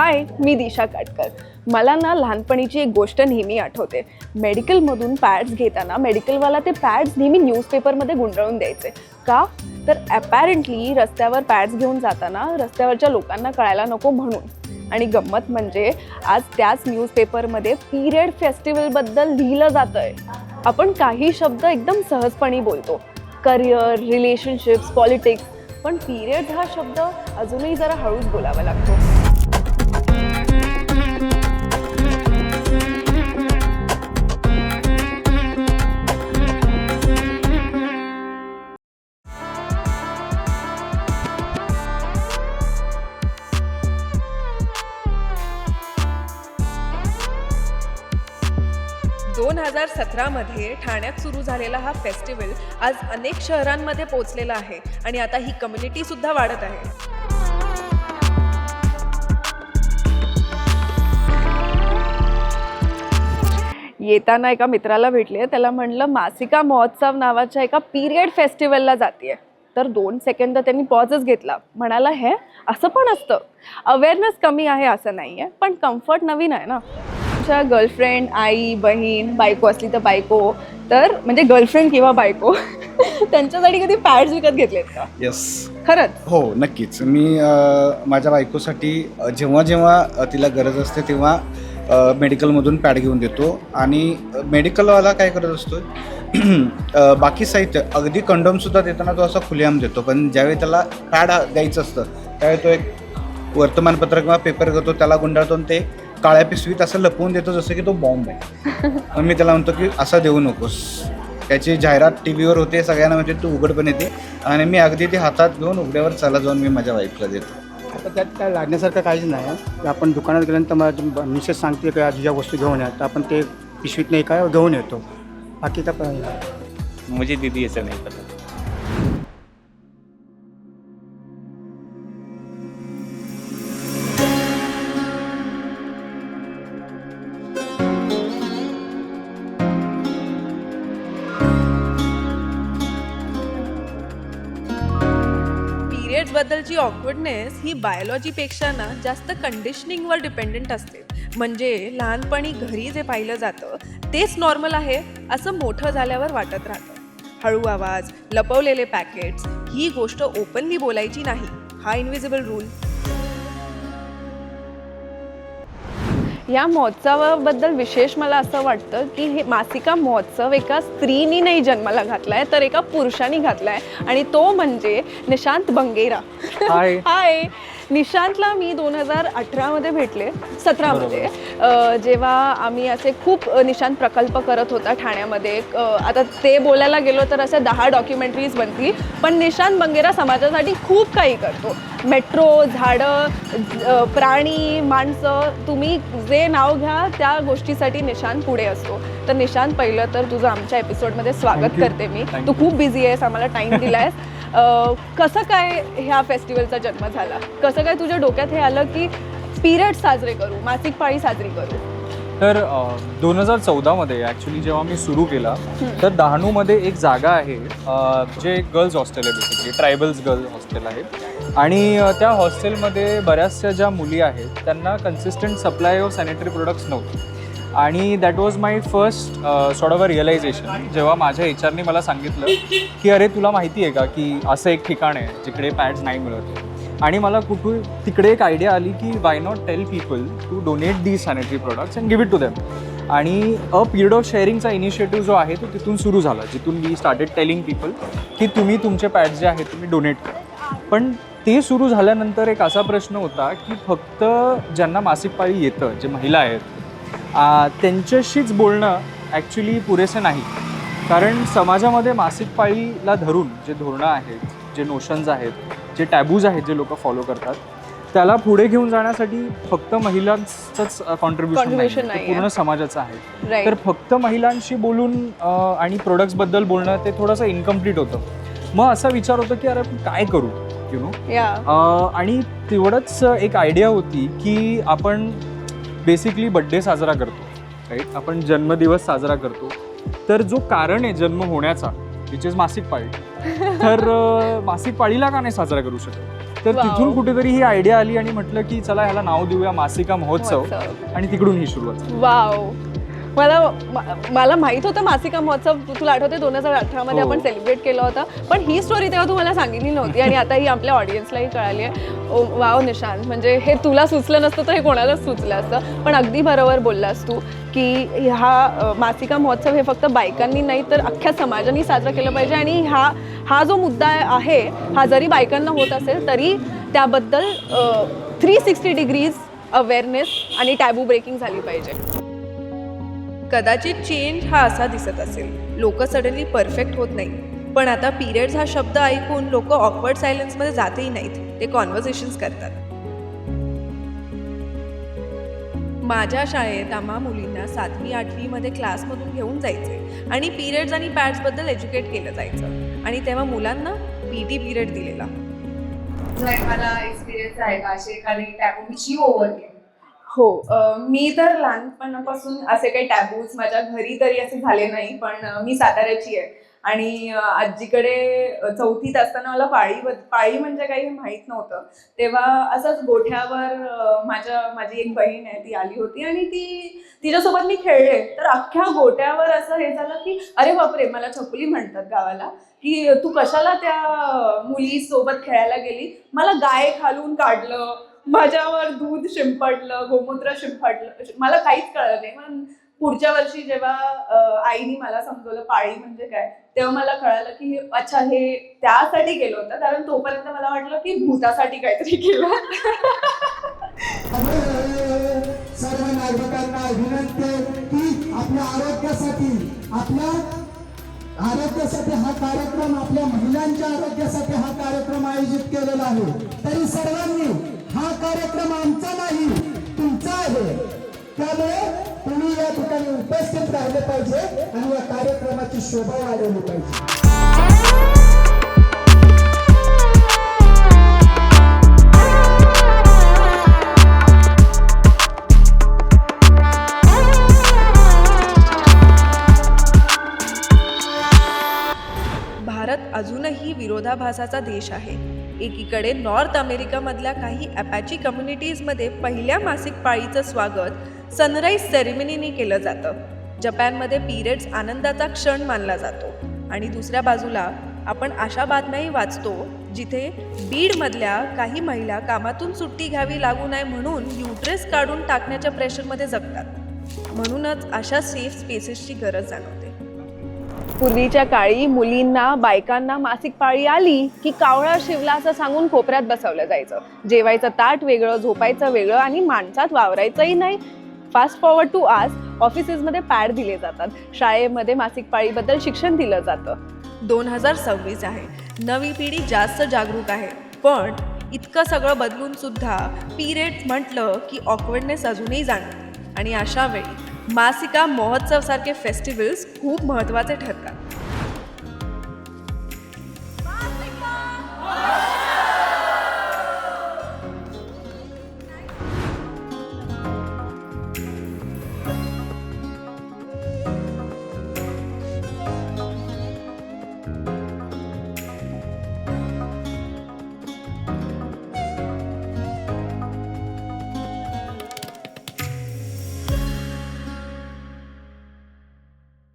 हाय, मी दिशा काटकर. मला ना लहानपणीची एक गोष्ट नेहमी आठवते. मेडिकलमधून पॅड्स घेताना मेडिकलवाला ते पॅड्स नेहमी न्यूजपेपरमध्ये गुंडाळून द्यायचे. का? तर ॲपॅरेंटली रस्त्यावर पॅड्स घेऊन जाताना रस्त्यावरच्या लोकांना कळायला नको म्हणून. आणि गंमत म्हणजे आज त्याच न्यूजपेपरमध्ये पिरियड फेस्टिवलबद्दल लिहिलं जातं आहे. आपण काही शब्द एकदम सहजपणे बोलतो, करिअर, रिलेशनशिप्स, पॉलिटिक्स, पण पिरियड्स हा शब्द अजूनही जरा हळूच बोलावा लागतो. 2017 ठाण्यात सुरू झालेला हा फेस्टिवल आज अनेक शहरांमध्ये पोहोचलेला आहे आणि आता ही कम्युनिटी सुद्धा वाढत आहे. येताना एका मित्राला भेटले. त्याला म्हणलं मासिका महोत्सव नावाच्या एका पिरियड फेस्टिवलला जातीये. तर 2 सेकंद त्यांनी पॉजच घेतला. म्हणाला, हे असं पण असतं. अवेअरनेस कमी आहे असं नाही आहे, पण कम्फर्ट नवीन आहे ना. गर्लफ्रेंड, आई, बहीण, बायको असली तर बायको, तर म्हणजे गर्लफ्रेंड किंवा बायको त्यांच्यासाठी कधी पॅड्स विकत घेतलेत का? येस, खरंच? हो, नक्कीच. मी माझ्या बायकोसाठी जेव्हा जेव्हा तिला गरज असते तेव्हा मेडिकलमधून पॅड घेऊन देतो. आणि मेडिकलवाला काय करत असतो, बाकी साहित्य अगदी कंडोमसुद्धा देताना तो असा खुलेआम देतो, पण ज्यावेळी त्याला पॅड द्यायचं असतं त्यावेळी तो एक वर्तमानपत्र किंवा पेपर करतो, त्याला गुंडाळतो आणि ते काळ्या पिशवीत असं लपवून देतो जसं की तो बॉम्ब आहे. पण मी त्याला म्हणतो की असं देऊ नकोस. त्याची जाहिरात टी व्हीवर होते, सगळ्यांना म्हणजे तू उघडपण येते, आणि मी अगदी ते हातात घेऊन उघड्यावर चला जाऊन मी माझ्या वाईफला देतो. आता त्यात काय लागण्यासारखं काहीच नाही. की आपण दुकानात गेल्यानंतर मला मिसेस सांगते की आज ज्या वस्तू घेऊन या, तर आपण ते पिशवीत नाही काय घेऊन येतो. बाकी काय मुझे दीदी ऐसा नहीं पता. बद्दलची ऑकवर्डनेस ही बायोलॉजीपेक्षा ना जास्त कंडिशनिंगवर डिपेंडेंट असते. म्हणजे लहानपणी घरी जे पाहिलं जातं तेच नॉर्मल आहे असं मोठं झाल्यावर वाटत राहतं. हळू आवाज, लपवलेले पॅकेट्स, ही गोष्ट ओपनली बोलायची नाही, हा इनविजिबल रूल. या महोत्सवाबद्दल विशेष मला असं वाटतं की हे मासिका महोत्सव एका स्त्रीनी नाही जन्माला घातलाय, तर एका पुरुषाने घातलाय, आणि तो म्हणजे निशांत बंगेरा. हाय. हाय. निशांतला मी 2018 भेटले, 17 जेव्हा आम्ही असे खूप निशांत प्रकल्प करत होता ठाण्यामध्ये. आता ते बोलायला गेलो तर असे 10 डॉक्युमेंटरीज बनतील, पण निशांत बंगेरा समाजासाठी खूप काही करतो. मेट्रो, झाडं, प्राणी, माणसं, तुम्ही जे नाव घ्या त्या गोष्टीसाठी निशांत पुढे असतो. तर निशांत, पहिलं तर तुझं आमच्या एपिसोडमध्ये स्वागत करते मी. तू खूप बिझी आहेस, आम्हाला टाईम दिलायस. कसं काय ह्या फेस्टिवलचा जन्म झाला? कसं काय तुझ्या डोक्यात हे आलं की पिरियड साजरे करू, मासिक पाळी साजरी करू? तर 2014 ॲक्च्युली जेव्हा मी सुरू केला, तर डहाणूमध्ये एक जागा आहे जे गर्ल्स हॉस्टेल आहे, बेसिकली ट्रायबल्स गर्ल्स हॉस्टेल आहे. आणि त्या हॉस्टेलमध्ये बऱ्याचशा ज्या मुली आहेत त्यांना consistent supply of sanitary products नव्हते. आणि that was my first sort of a realization, जेव्हा माझ्या HR ने मला सांगितलं की अरे तुला माहिती आहे का की असं एक ठिकाण आहे जिकडे पॅड्स नाही मिळत. आणि मला कुठून तिकडे एक आयडिया आली की why not tell people to donate these sanitary products and give it to them. आणि अ पिरियड ऑफ शेअरिंगचा इनिशिएटिव्ह जो आहे तो तिथून सुरू झाला, जिथून वी स्टार्टेड टेलिंग पीपल की तुम्ही तुमचे पॅड्स जे आहेत तुम्ही डोनेट करा. पण ते सुरू झाल्यानंतर एक असा प्रश्न होता की फक्त ज्यांना मासिक पाळी येतं, जे महिला आहेत, त्यांच्याशीच बोलणं ॲक्च्युली पुरेसे नाही. कारण समाजामध्ये मासिक पाळीला धरून जे धोरणं आहेत, जे नोशन्स आहेत, जे टॅबूज आहेत, जे लोक फॉलो करतात, त्याला पुढे घेऊन जाण्यासाठी फक्त महिलांचंच कॉन्ट्रीब्युशन नाही, पूर्ण समाजाचं आहे. तर फक्त महिलांशी बोलून आणि प्रोडक्ट्सबद्दल बोलणं ते थोडंसं इनकम्प्लीट होतं. मग असा विचार होतो की अरे काय करू, यु नो. आणि तेवढंच एक आयडिया होती की आपण बेसिकली बड्डे साजरा करतो, राईट? आपण जन्मदिवस साजरा करतो, तर जो कारण आहे जन्म होण्याचा, विच इज मासिक पाळी, तर मासिक पाळीला का नाही साजरा करू शकत? तर Wow. तिथून कुठेतरी ही आयडिया आली आणि म्हटलं की चला ह्याला नाव देऊया मासिका महोत्सव, आणि तिकडून ही सुरुवात झाली. वाव. मला माहित होतं मासिका महोत्सव, तुला आठवते 2018 मध्ये हो. आपण सेलिब्रेट केलं होतं, पण ही स्टोरी तेव्हा तुम्हाला सांगितली नव्हती आणि आता ही आपल्या ऑडियन्सलाही कळाली आहे. वाव निशांत, म्हणजे हे तुला सुचलं नसतं तर हे कोणालाच सुचलं असतं. पण अगदी बरोबर बोललास तू की हा मासिका महोत्सव हे फक्त बायकांनी नाही तर अख्ख्या समाजाने साजरा केलं पाहिजे. आणि हा जो मुद्दा आहे हा जरी बायकांना होत असेल तरी त्याबद्दल 360 डिग्रीज अवेअरनेस आणि टॅबू ब्रेकिंग झाली पाहिजे. कदाचित चेंज हा असा दिसत असेल, लोक सडनली परफेक्ट होत नाही, पण आता पिरियड्स हा शब्द ऐकून लोक ऑकवर्ड सायलेन्समध्ये जातही नाहीत, ते कॉन्व्हर्सेशन्स करतात. माझ्या शाळेत आम्हा मुलींना 7वी 8वी मध्ये क्लासमधून घेऊन जायचे आणि पिरियड्स आणि पॅड्सबद्दल एज्युकेट केलं जायचं, आणि तेव्हा मुलांना PT पिरियड दिलेला. मला एक्सपिरियन्स आहे का असे एखादी टॅबूची ओव्हर केली? हो, मी तर लहानपणापासून असे काही टॅबूज माझ्या घरी तरी असे झाले नाही, पण मी साताऱ्याची आहे आणि आजीकडे 4थीत असताना मला पाळी म्हणजे काही माहीत नव्हतं. तेव्हा असंच गोठ्यावर माझी एक बहीण आहे ती आली होती आणि तिच्यासोबत मी खेळले, तर अख्ख्या गोट्यावर असं हे झालं की अरे बापरे, मला छकुली म्हणतात गावाला, की तू कशाला त्या मुलीसोबत खेळायला गेली. मला गाय खालून काढलं, माझ्यावर दूध शिंपडलं, गोमूत्र शिंपडलं, मला काहीच कळलं नाही. मग पुढच्या वर्षी जेव्हा आईने मला समजवलं पाळी म्हणजे काय, तेव्हा मला कळालं की अच्छा हे त्यासाठी केलं होतं, कारण तोपर्यंत मला वाटलं की भूतासाठी काहीतरी केलं. सर्व नागरिकांना विनंती आहे की आपल्या आरोग्यासाठी हा कार्यक्रम, आपल्या महिलांच्या आरोग्यासाठी हा कार्यक्रम आयोजित केलेला आहे. तरी सर्वांनी हा कार्यक्रम आमचा नाही तुमचा आहे, त्यामुळे तुम्ही या ठिकाणी उपस्थित राहिले पाहिजे आणि या कार्यक्रमाची शोभा वाढवली पाहिजे. भारत अजूनही विरोधाभासाचा देश आहे. एकीकडे नॉर्थ अमेरिकामधल्या काही ॲपॅची कम्युनिटीजमध्ये पहिल्या मासिक पाळीचं स्वागत सनराईज सेरेमनीने केलं जातं. जपानमध्ये पिरियड्स आनंदाचा क्षण मानला जातो, आणि दुसऱ्या बाजूला आपण अशा बातम्याही वाचतो जिथे बीडमधल्या काही महिला कामातून सुट्टी घ्यावी लागू नये म्हणून युट्रेस काढून टाकण्याच्या प्रेशरमध्ये जगतात. म्हणूनच अशा सेफ स्पेसेसची गरज जाणवते. पूर्वीच्या काळी मुलींना, बायकांना मासिक पाळी आली की कावळा शिवला असं सांगून कोपऱ्यात बसवलं जायचं. जेवायचं ताट वेगळं, झोपायचं वेगळं आणि माणसात वावरायचंही नाही. फास्ट फॉरवर्ड टू आज ऑफिसेसमध्ये पॅड दिले जातात, शाळेमध्ये मासिक पाळीबद्दल शिक्षण दिलं जातं. 2026 आहे, नवी पिढी जास्त जागरूक आहे, पण इतकं सगळं बदलून सुद्धा पिरियड्स म्हटलं की ऑकवर्डनेस अजूनही जाणवते. आणि अशा वेळी मासिका महोत्सव सारखे फेस्टिवल्स खूप महत्त्वाचे ठरतात.